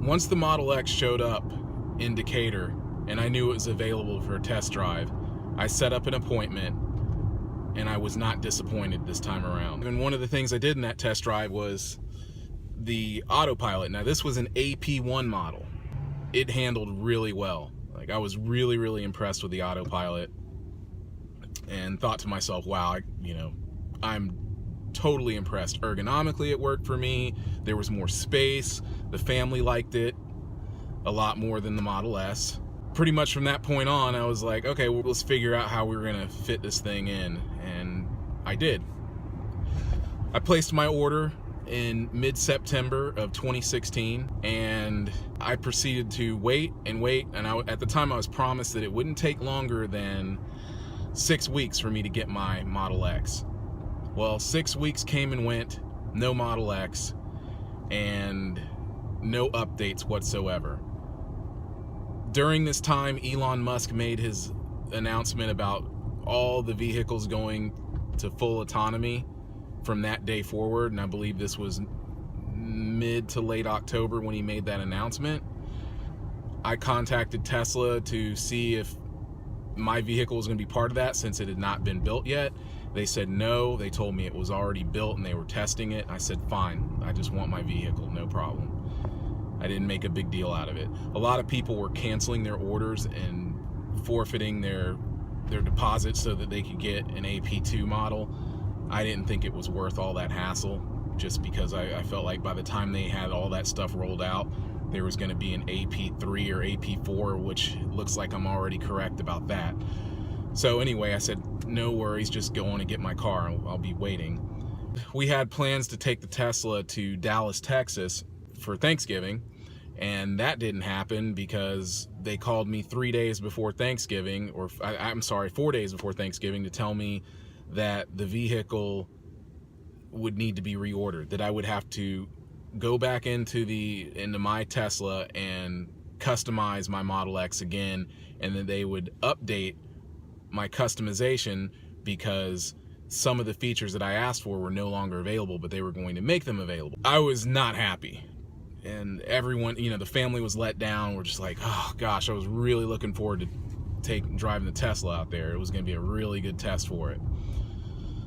Once the Model X showed up in Decatur and I knew it was available for a test drive, I set up an appointment and I was not disappointed this time around. And one of the things I did in that test drive was the autopilot. Now this was an AP1 model. It handled really well. Like, I was really impressed with the autopilot and thought to myself, wow, I'm totally impressed. Ergonomically, it worked for me. There was more space. The family liked it a lot more than the Model S. Pretty much from that point on, I was like, okay, well, let's figure out how we're gonna fit this thing in. And I did. I placed my order in mid-September of 2016, and I proceeded to wait, and at the time I was promised that it wouldn't take longer than 6 weeks for me to get my Model X. Well, 6 weeks came and went, no Model X, and no updates whatsoever. During this time, Elon Musk made his announcement about all the vehicles going to full autonomy from that day forward, and I believe this was mid to late October when he made that announcement. I contacted Tesla to see if my vehicle was going to be part of that, since it had not been built yet. They said no. They told me it was already built and they were testing it. I said, fine, I just want my vehicle, no problem. I didn't make a big deal out of it. A lot of people were canceling their orders and forfeiting their deposits so that they could get an AP2 model. I didn't think it was worth all that hassle, just because I felt like by the time they had all that stuff rolled out, there was going to be an AP3 or AP4, which looks like I'm already correct about that. So anyway, I said, no worries, just go on and get my car. I'll be waiting. We had plans to take the Tesla to Dallas, Texas for Thanksgiving, and that didn't happen because they called me 3 days before Thanksgiving, or I'm sorry, 4 days before Thanksgiving, to tell me that the vehicle would need to be reordered, that I would have to go back into my Tesla and customize my Model X again, and then they would update my customization because some of the features that I asked for were no longer available, but they were going to make them available. I was not happy, and everyone, the family was let down. We're just like, oh gosh, I was really looking forward to driving the Tesla out there. It was going to be a really good test for it.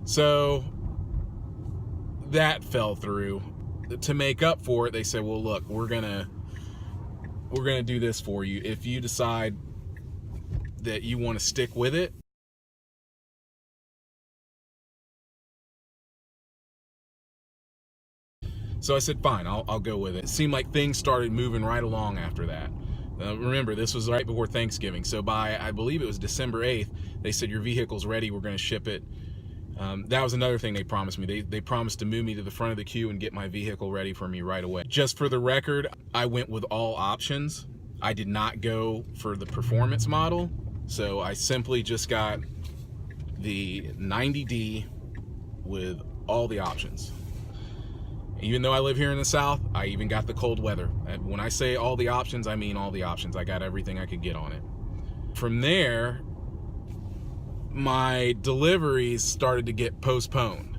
So that fell through. To make up for it, they said, well, look, we're gonna do this for you. If you decide that you want to stick with it, so I said, fine, I'll go with it. It seemed like things started moving right along after that. Remember, this was right before Thanksgiving, so by, I believe it was December 8th, they said, your vehicle's ready, we're going to ship it. That was another thing they promised me. They promised to move me to the front of the queue and get my vehicle ready for me right away. Just for the record, I went with all options. I did not go for the performance model, so I simply just got the 90D with all the options. Even though I live here in the South, I even got the cold weather. And when I say all the options, I mean all the options. I got everything I could get on it. From there, my deliveries started to get postponed.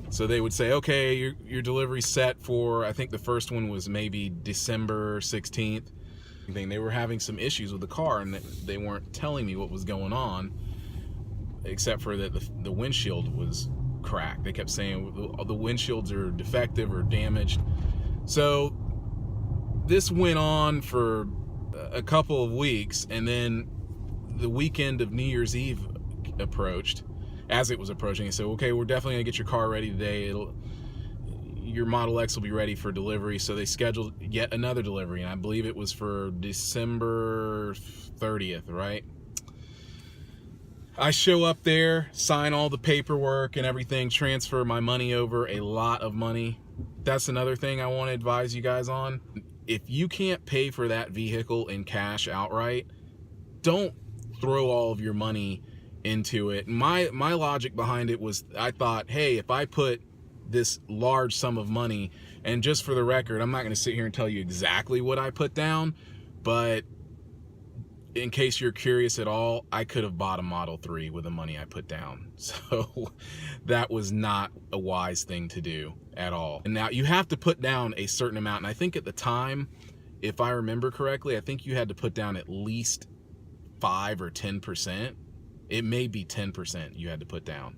So they would say, okay, your delivery's set for, I think the first one was maybe December 16th. They were having some issues with the car, and they weren't telling me what was going on, except for that the windshield was cracked. They kept saying the windshields are defective or damaged. So this went on for a couple of weeks, and then the weekend of New Year's Eve approached. As it was approaching, I said, okay, we're definitely gonna get your car ready today. Your Model X will be ready for delivery. So they scheduled yet another delivery, and I believe it was for December 30th, right? I show up there, sign all the paperwork and everything, transfer my money over, a lot of money. That's another thing I want to advise you guys on. If you can't pay for that vehicle in cash outright, don't throw all of your money into it. My logic behind it was, I thought, hey, if I put this large sum of money, and just for the record, I'm not going to sit here and tell you exactly what I put down, but in case you're curious at all, I could have bought a Model 3 with the money I put down. So that was not a wise thing to do at all. And now you have to put down a certain amount, and I think at the time if I remember correctly, I think you had to put down at least 5 or 10%. It may be 10% you had to put down.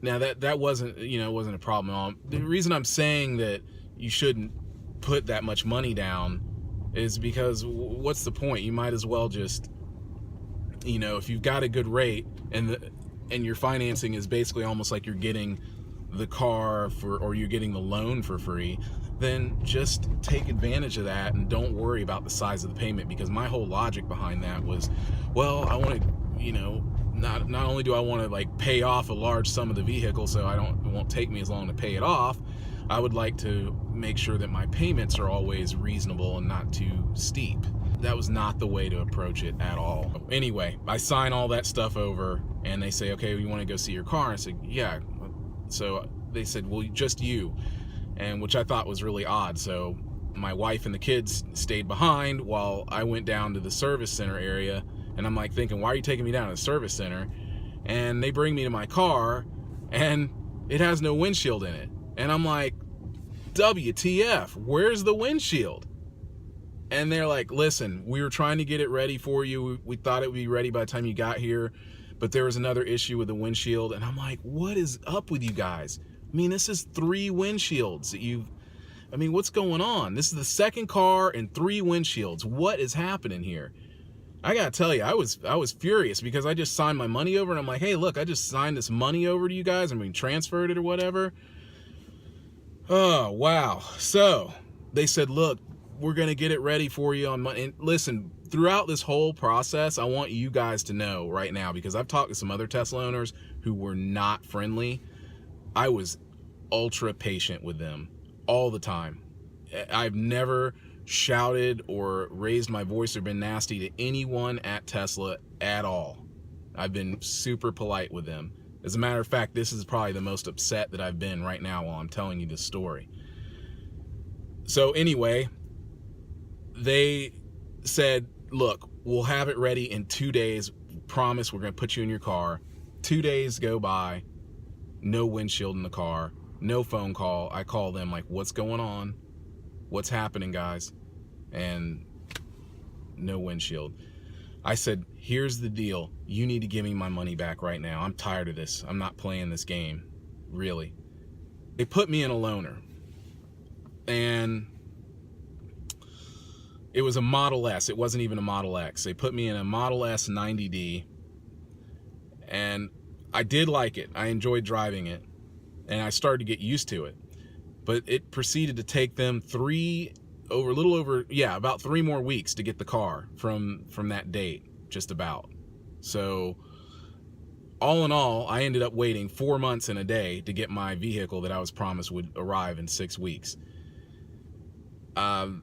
Now that wasn't, wasn't a problem at all. The reason I'm saying that you shouldn't put that much money down is because what's the point? You might as well just, if you've got a good rate and your financing is basically almost like you're getting the car or you're getting the loan for free, then just take advantage of that and don't worry about the size of the payment. Because my whole logic behind that was, well, I want to, not only do I want to like pay off a large sum of the vehicle so it won't take me as long to pay it off, I would like to make sure that my payments are always reasonable and not too steep. That was not the way to approach it at all. Anyway, I sign all that stuff over and they say, okay, you want to go see your car? I said, yeah. So they said, well, just you, and which I thought was really odd. So my wife and the kids stayed behind while I went down to the service center area. And I'm like thinking, why are you taking me down to the service center? And they bring me to my car and it has no windshield in it. And I'm like, WTF, where's the windshield? And they're like, listen, we were trying to get it ready for you. We thought it would be ready by the time you got here, but there was another issue with the windshield. And I'm like, what is up with you guys? I mean, this is 3 windshields that what's going on? This is the second car and 3 windshields. What is happening here? I gotta tell you, I was furious because I just signed my money over and I'm like, hey, look, I just signed this money over to you guys. Transferred it or whatever. Oh, wow. So they said, look, we're going to get it ready for you on Monday. And listen, throughout this whole process, I want you guys to know right now, because I've talked to some other Tesla owners who were not friendly. I was ultra patient with them all the time. I've never shouted or raised my voice or been nasty to anyone at Tesla at all. I've been super polite with them. As a matter of fact, this is probably the most upset that I've been right now while I'm telling you this story. So anyway, they said, look, we'll have it ready in 2 days. Promise we're going to put you in your car. 2 days go by, no windshield in the car, no phone call. I call them like, what's going on? What's happening, guys? And no windshield. I said, here's the deal. You need to give me my money back right now. I'm tired of this. I'm not playing this game, really. They put me in a loaner. And it was a Model S. It wasn't even a Model X. They put me in a Model S 90D. And I did like it. I enjoyed driving it. And I started to get used to it. But it proceeded to take them about 3 more weeks to get the car from that date, just about. So all in all, I ended up waiting 4 months and a day to get my vehicle that I was promised would arrive in 6 weeks. On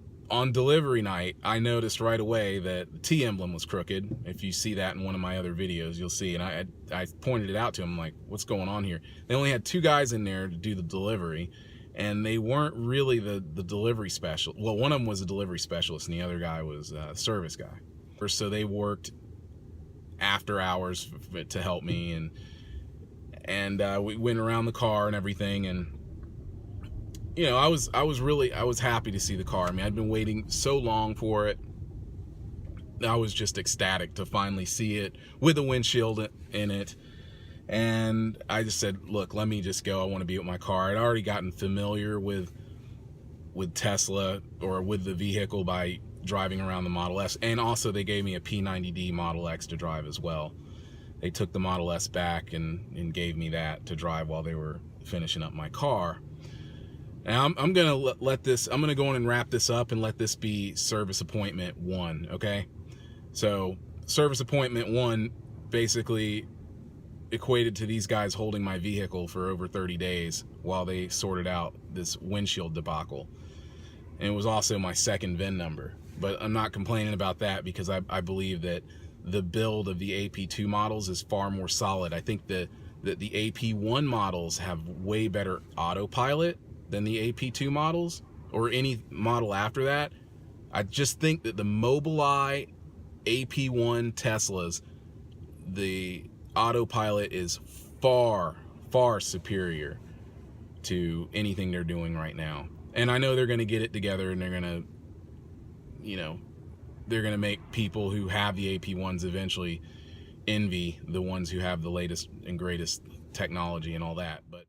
delivery night, I noticed right away that the T emblem was crooked. If you see that in one of my other videos, you'll see. And I pointed it out to him, like, what's going on here? They only had 2 guys in there to do the delivery. And they weren't really the delivery specialist. Well, one of them was a delivery specialist, and the other guy was a service guy. So they worked after hours to help me, and we went around the car and everything. And I was happy to see the car. I'd been waiting so long for it. I was just ecstatic to finally see it with a windshield in it. And I just said, look, let me just go. I want to be with my car. I'd already gotten familiar with Tesla or with the vehicle by driving around the Model S. And also they gave me a P90D Model X to drive as well. They took the Model S back and gave me that to drive while they were finishing up my car. And I'm going to I'm going to go in and wrap this up and let this be service appointment 1, okay? So service appointment 1 basically equated to these guys holding my vehicle for over 30 days while they sorted out this windshield debacle. And it was also my second VIN number. But I'm not complaining about that because I believe that the build of the AP2 models is far more solid. I think that the AP1 models have way better autopilot than the AP2 models or any model after that. I just think that the Mobileye AP1 Teslas, the autopilot is far, far superior to anything they're doing right now. And I know they're going to get it together and they're going to you know, they're going to make people who have the AP1s eventually envy the ones who have the latest and greatest technology and all that. But